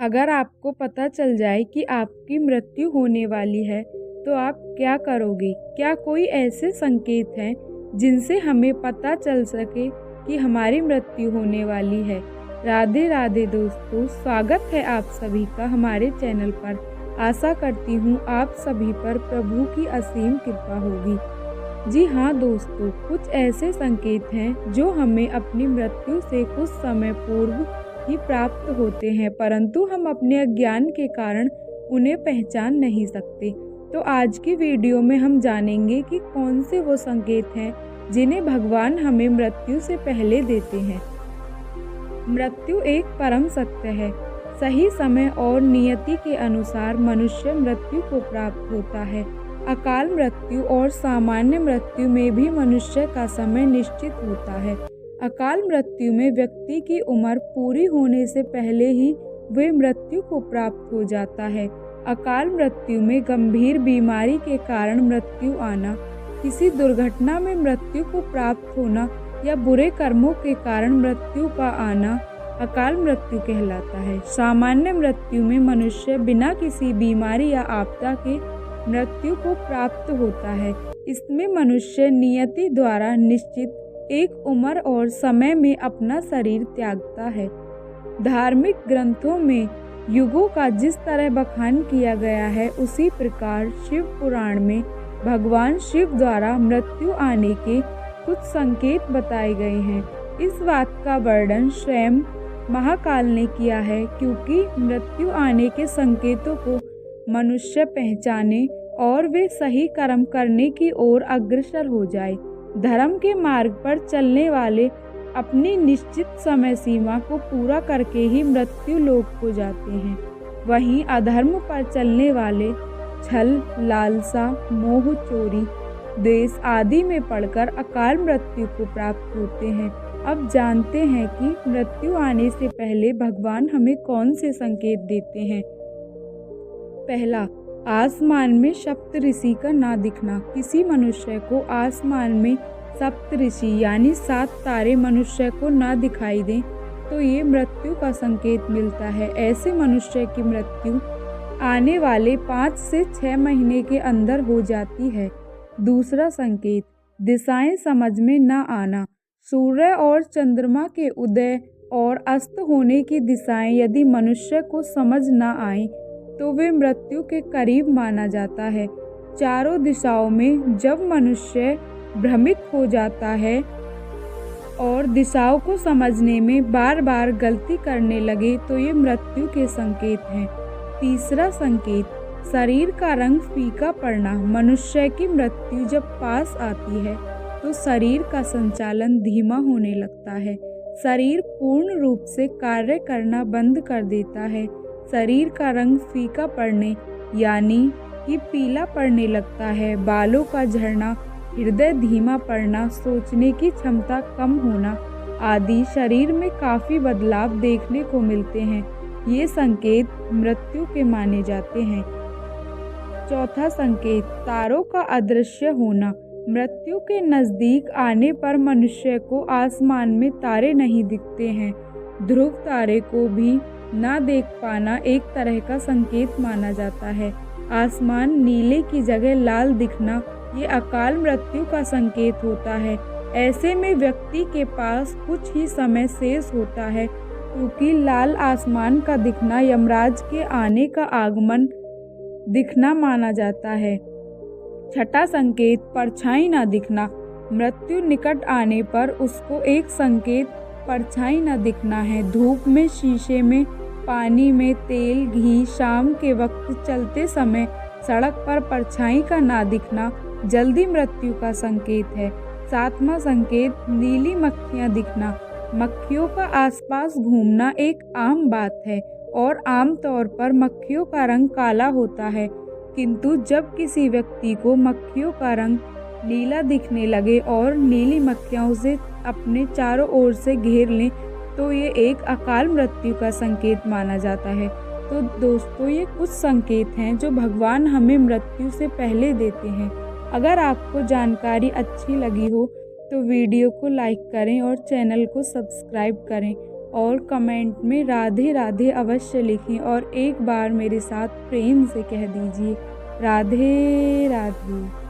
अगर आपको पता चल जाए कि आपकी मृत्यु होने वाली है तो आप क्या करोगे? क्या कोई ऐसे संकेत हैं जिनसे हमें पता चल सके कि हमारी मृत्यु होने वाली है? राधे राधे दोस्तों, स्वागत है आप सभी का हमारे चैनल पर। आशा करती हूँ आप सभी पर प्रभु की असीम कृपा होगी। जी हाँ दोस्तों, कुछ ऐसे संकेत हैं जो हमें अपनी मृत्यु से कुछ समय पूर्व ही प्राप्त होते हैं, परंतु हम अपने अज्ञान के कारण उन्हें पहचान नहीं सकते। तो आज की वीडियो में हम जानेंगे कि कौन से वो संकेत हैं जिन्हें भगवान हमें मृत्यु से पहले देते हैं। मृत्यु एक परम सत्य है। सही समय और नियति के अनुसार मनुष्य मृत्यु को प्राप्त होता है। अकाल मृत्यु और सामान्य मृत्यु में भी मनुष्य का समय निश्चित होता है। अकाल मृत्यु में व्यक्ति की उम्र पूरी होने से पहले ही वह मृत्यु को प्राप्त हो जाता है। अकाल मृत्यु में गंभीर बीमारी के कारण मृत्यु आना, किसी दुर्घटना में मृत्यु को प्राप्त होना या बुरे कर्मों के कारण मृत्यु का आना अकाल मृत्यु कहलाता है। सामान्य मृत्यु में मनुष्य बिना किसी बीमारी या आपदा के मृत्यु को प्राप्त होता है। इसमें मनुष्य नियति द्वारा निश्चित एक उम्र और समय में अपना शरीर त्यागता है। धार्मिक ग्रंथों में युगों का जिस तरह बखान किया गया है, उसी प्रकार शिव पुराण में भगवान शिव द्वारा मृत्यु आने के कुछ संकेत बताए गए हैं। इस बात का वर्णन स्वयं महाकाल ने किया है, क्योंकि मृत्यु आने के संकेतों को मनुष्य पहचाने और वे सही कर्म करने की ओर अग्रसर हो जाए। धर्म के मार्ग पर चलने वाले अपनी निश्चित समय सीमा को पूरा करके ही मृत्यु लोक को जाते हैं। वहीं अधर्म पर चलने वाले छल, लालसा, मोह, चोरी, द्वेष आदि में पड़कर अकाल मृत्यु को प्राप्त होते हैं। अब जानते हैं कि मृत्यु आने से पहले भगवान हमें कौन से संकेत देते हैं। पहला, आसमान में सप्तऋषि का ना दिखना। किसी मनुष्य को आसमान में सप्तऋषि यानी 7 तारे मनुष्य को ना दिखाई दें तो ये मृत्यु का संकेत मिलता है। ऐसे मनुष्य की मृत्यु आने वाले 5 से 6 महीने के अंदर हो जाती है। दूसरा संकेत, दिशाएं समझ में न आना। सूर्य और चंद्रमा के उदय और अस्त होने की दिशाएं यदि मनुष्य को समझ न आए तो वे मृत्यु के करीब माना जाता है। चारों दिशाओं में जब मनुष्य भ्रमित हो जाता है और दिशाओं को समझने में बार बार गलती करने लगे तो ये मृत्यु के संकेत हैं। तीसरा संकेत, शरीर का रंग फीका पड़ना। मनुष्य की मृत्यु जब पास आती है तो शरीर का संचालन धीमा होने लगता है। शरीर पूर्ण रूप से कार्य करना बंद कर देता है। शरीर का रंग फीका पड़ने यानी कि पीला पड़ने लगता है। बालों का झड़ना, हृदय धीमा पड़ना, सोचने की क्षमता कम होना आदि शरीर में काफ़ी बदलाव देखने को मिलते हैं। ये संकेत मृत्यु के माने जाते हैं। चौथा संकेत, तारों का अदृश्य होना। मृत्यु के नज़दीक आने पर मनुष्य को आसमान में तारे नहीं दिखते हैं। ध्रुव तारे को भी ना देख पाना एक तरह का संकेत माना जाता है। आसमान नीले की जगह लाल दिखना ये अकाल मृत्यु का संकेत होता है। ऐसे में व्यक्ति के पास कुछ ही समय शेष होता है, क्योंकि लाल आसमान का दिखना यमराज के आने का आगमन दिखना माना जाता है। छठा संकेत, परछाई ना दिखना। मृत्यु निकट आने पर उसको एक संकेत परछाई न दिखना है। धूप में, शीशे में, पानी में, तेल, घी, शाम के वक्त चलते समय सड़क पर परछाई का ना दिखना जल्दी मृत्यु का संकेत है। सातवां संकेत, नीली मक्खियाँ दिखना। मक्खियों का आसपास घूमना एक आम बात है और आम तौर पर मक्खियों का रंग काला होता है, किंतु जब किसी व्यक्ति को मक्खियों का रंग नीला दिखने लगे और नीली मक्खियाँ उसे अपने चारों ओर से घेर लें तो ये एक अकाल मृत्यु का संकेत माना जाता है। तो दोस्तों, ये कुछ संकेत हैं जो भगवान हमें मृत्यु से पहले देते हैं। अगर आपको जानकारी अच्छी लगी हो तो वीडियो को लाइक करें और चैनल को सब्सक्राइब करें और कमेंट में राधे राधे अवश्य लिखें और एक बार मेरे साथ प्रेम से कह दीजिए राधे राधे।